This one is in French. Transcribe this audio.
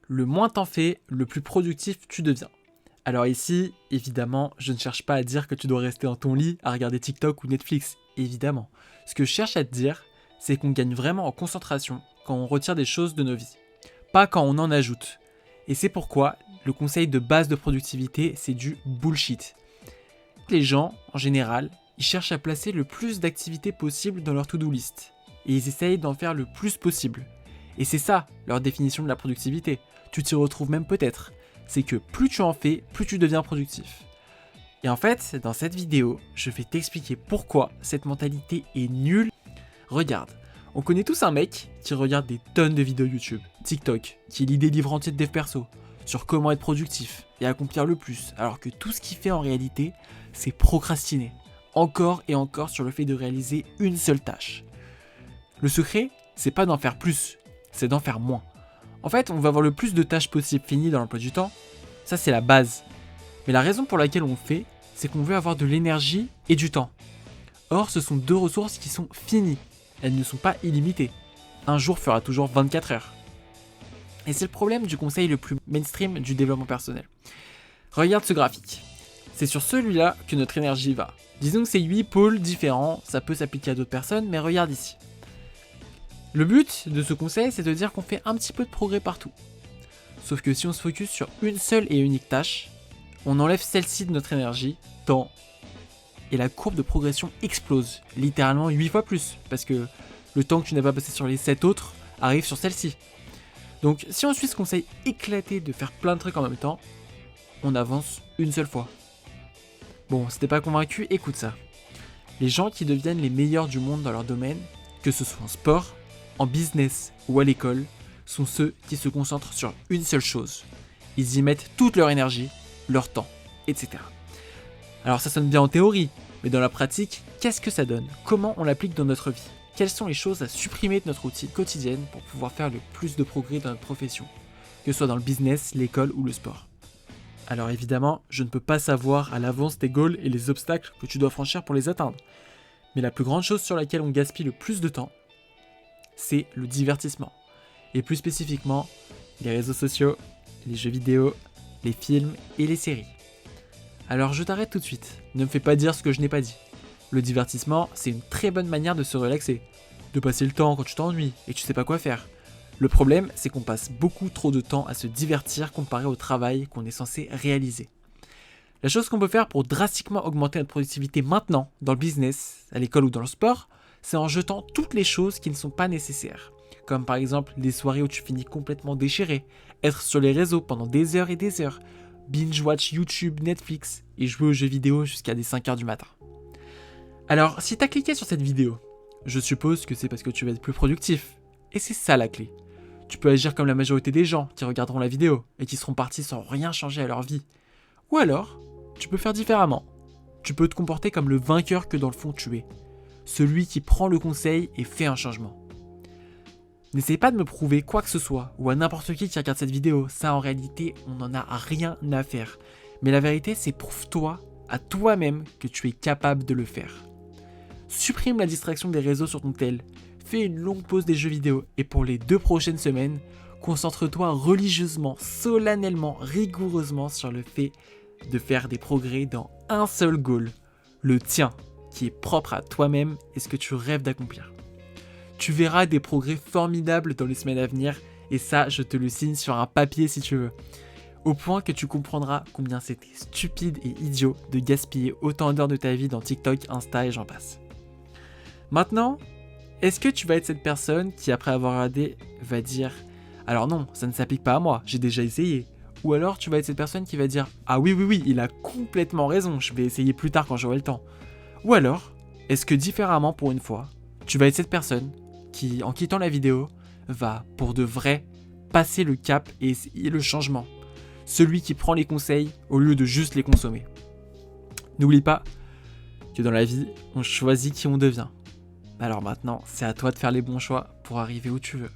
le moins t'en fais, le plus productif tu deviens. Alors ici, évidemment, je ne cherche pas à dire que tu dois rester dans ton lit à regarder TikTok ou Netflix, évidemment. Ce que je cherche à te dire, c'est qu'on gagne vraiment en concentration quand on retire des choses de nos vies, pas quand on en ajoute. Et c'est pourquoi le conseil de base de productivité, c'est du bullshit. Les gens, en général, ils cherchent à placer le plus d'activités possible dans leur to-do list. Et ils essayent d'en faire le plus possible. Et c'est ça, leur définition de la productivité. Tu t'y retrouves même peut-être. C'est que plus tu en fais, plus tu deviens productif. Et en fait, dans cette vidéo, je vais t'expliquer pourquoi cette mentalité est nulle. Regarde, on connaît tous un mec qui regarde des tonnes de vidéos YouTube, TikTok, qui lit des livres entiers de dev perso, sur comment être productif et accomplir le plus, alors que tout ce qu'il fait en réalité, c'est procrastiner. Encore et encore sur le fait de réaliser une seule tâche. Le secret, c'est pas d'en faire plus, c'est d'en faire moins. En fait, on va avoir le plus de tâches possibles finies dans l'emploi du temps, ça c'est la base. Mais la raison pour laquelle on le fait, c'est qu'on veut avoir de l'énergie et du temps. Or, ce sont deux ressources qui sont finies, elles ne sont pas illimitées. Un jour fera toujours 24 heures. Et c'est le problème du conseil le plus mainstream du développement personnel. Regarde ce graphique. C'est sur celui-là que notre énergie va. Disons que c'est 8 pôles différents, ça peut s'appliquer à d'autres personnes, mais regarde ici. Le but de ce conseil, c'est de dire qu'on fait un petit peu de progrès partout. Sauf que si on se focus sur une seule et unique tâche, on enlève celle-ci de notre énergie, temps, et la courbe de progression explose, littéralement 8 fois plus, parce que le temps que tu n'as pas passé sur les 7 autres arrive sur celle-ci. Donc si on suit ce conseil éclaté de faire plein de trucs en même temps, on avance une seule fois. Bon, si t'es pas convaincu, écoute ça. Les gens qui deviennent les meilleurs du monde dans leur domaine, que ce soit en sport, en business ou à l'école, sont ceux qui se concentrent sur une seule chose. Ils y mettent toute leur énergie, leur temps, etc. Alors ça sonne bien en théorie, mais dans la pratique, qu'est-ce que ça donne? Comment on l'applique dans notre vie? Quelles sont les choses à supprimer de notre routine quotidienne pour pouvoir faire le plus de progrès dans notre profession, que ce soit dans le business, l'école ou le sport? Alors évidemment, je ne peux pas savoir à l'avance tes goals et les obstacles que tu dois franchir pour les atteindre. Mais la plus grande chose sur laquelle on gaspille le plus de temps, c'est le divertissement. Et plus spécifiquement, les réseaux sociaux, les jeux vidéo, les films et les séries. Alors je t'arrête tout de suite, ne me fais pas dire ce que je n'ai pas dit. Le divertissement, c'est une très bonne manière de se relaxer, de passer le temps quand tu t'ennuies et que tu sais pas quoi faire. Le problème, c'est qu'on passe beaucoup trop de temps à se divertir comparé au travail qu'on est censé réaliser. La chose qu'on peut faire pour drastiquement augmenter notre productivité maintenant, dans le business, à l'école ou dans le sport, c'est en jetant toutes les choses qui ne sont pas nécessaires. Comme par exemple les soirées où tu finis complètement déchiré, être sur les réseaux pendant des heures et des heures, binge-watch YouTube, Netflix et jouer aux jeux vidéo jusqu'à des 5h du matin. Alors, si t'as cliqué sur cette vidéo, je suppose que c'est parce que tu vas être plus productif. Et c'est ça la clé. Tu peux agir comme la majorité des gens qui regarderont la vidéo et qui seront partis sans rien changer à leur vie. Ou alors, tu peux faire différemment. Tu peux te comporter comme le vainqueur que dans le fond tu es. Celui qui prend le conseil et fait un changement. N'essaye pas de me prouver quoi que ce soit, ou à n'importe qui regarde cette vidéo, ça en réalité, on n'en a rien à faire. Mais la vérité, c'est prouve-toi à toi-même que tu es capable de le faire. Supprime la distraction des réseaux sur ton tel, fais une longue pause des jeux vidéo, et pour les 2 prochaines semaines, concentre-toi religieusement, solennellement, rigoureusement sur le fait de faire des progrès dans un seul goal, le tien, qui est propre à toi-même et ce que tu rêves d'accomplir. Tu verras des progrès formidables dans les semaines à venir, et ça, je te le signe sur un papier si tu veux. Au point que tu comprendras combien c'était stupide et idiot de gaspiller autant d'heures de ta vie dans TikTok, Insta et j'en passe. Maintenant, est-ce que tu vas être cette personne qui, après avoir regardé, va dire « Alors non, ça ne s'applique pas à moi, j'ai déjà essayé ». Ou alors tu vas être cette personne qui va dire « Ah oui, il a complètement raison, je vais essayer plus tard quand j'aurai le temps ». Ou alors, est-ce que différemment pour une fois, tu vas être cette personne qui, en quittant la vidéo, va pour de vrai passer le cap et essayer le changement. Celui qui prend les conseils au lieu de juste les consommer. N'oublie pas que dans la vie, on choisit qui on devient. Alors maintenant, c'est à toi de faire les bons choix pour arriver où tu veux.